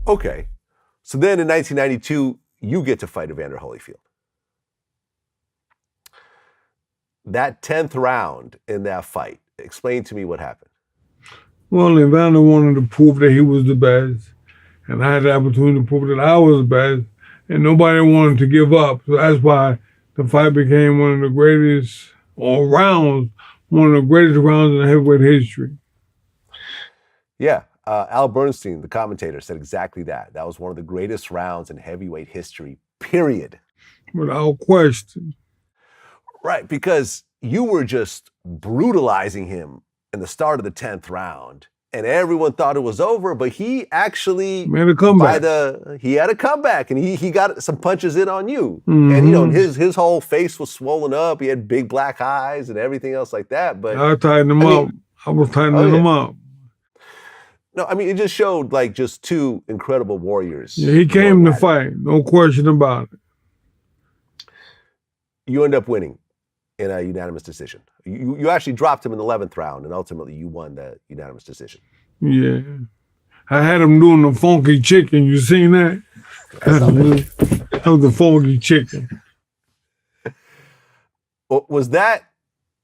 Okay. So then in 1992, you get to fight Evander Holyfield. That 10th round in that fight, explain to me what happened. Well, Evander wanted to prove that he was the best, and I had the opportunity to prove that I was the best, and nobody wanted to give up. So that's why the fight became one of the greatest, or rounds, one of the greatest rounds in heavyweight history. Yeah. Al Bernstein, the commentator, said exactly that. That was one of the greatest rounds in heavyweight history, period. Without question. Right, because you were just brutalizing him in the start of the 10th round, and everyone thought it was over, but he actually made a comeback. He had a comeback, and he got some punches in on you. Mm-hmm. And, you know, his whole face was swollen up. He had big black eyes and everything else like that. But I tightened him up. I was tightening him up. No, I mean, it just showed like just two incredible warriors. Yeah, he came to fight, no question about it. You end up winning in a unanimous decision. You actually dropped him in the 11th round, and ultimately you won the unanimous decision. Yeah. I had him doing the funky chicken. You seen that? That was the funky chicken. Was that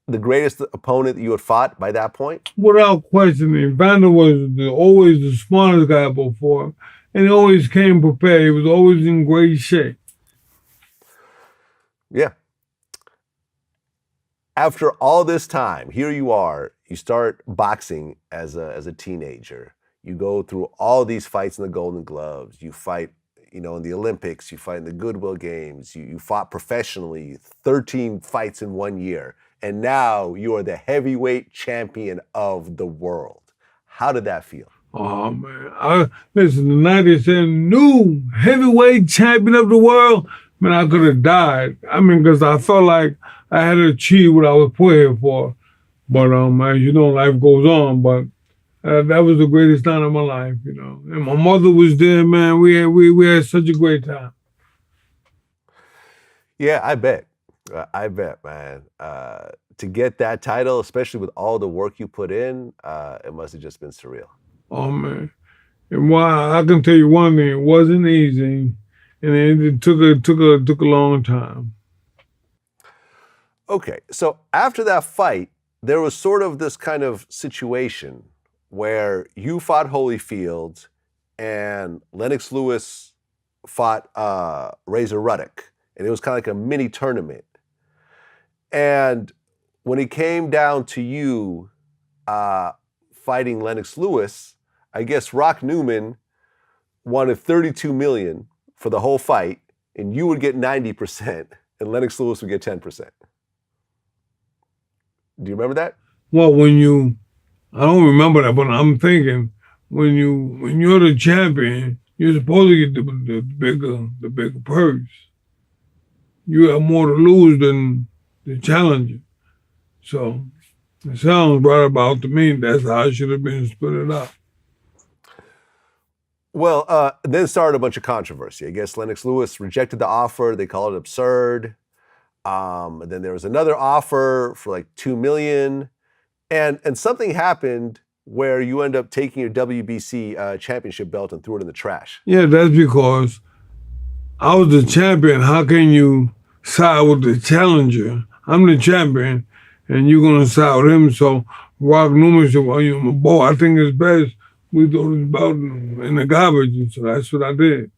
the greatest opponent that you had fought by that point? Without question. Evander was always the smartest guy before, and he always came prepared. He was always in great shape. Yeah. After all this time, here you are, you start boxing as a teenager. You go through all these fights in the Golden Gloves. You fight, you know, in the Olympics. You fight in the Goodwill Games. You fought professionally, 13 fights in 1 year. And now you are the heavyweight champion of the world. How did that feel? Oh, man. Listen, the night they said, new heavyweight champion of the world, man, I could have died. I mean, because I felt like I had to achieve what I was put here for. But as you know, life goes on. But that was the greatest time of my life, you know. And my mother was there, man. We had such a great time. Yeah, I bet. I bet, man. To get that title, especially with all the work you put in, it must have just been surreal. Oh, man. And why I can tell you one thing, it wasn't easy, and it took a long time. Okay, so after that fight, there was sort of this kind of situation where you fought Holyfield and Lenox Lewis fought Razor Riddick, and it was kind of like a mini tournament. And when it came down to you fighting Lenox Lewis, I guess Rock Newman wanted $32 million for the whole fight, and you would get 90%, and Lenox Lewis would get 10%. Do you remember that? Well, I don't remember that, but I'm thinking when you're the champion, you're supposed to get the bigger purse. You have more to lose than the challenger. So it sounds right about to me. That's how it should have been split it up. Well, then started a bunch of controversy. I guess Lenox Lewis rejected the offer. They called it absurd. And then there was another offer for like $2 million. And something happened where you end up taking your WBC championship belt and threw it in the trash. Yeah, that's because I was the champion. How can you side with the challenger? I'm the champion, and you're going to side with him. So Rock Newman said, well, you know, boy, I think it's best we throw this belt in the garbage. And so that's what I did.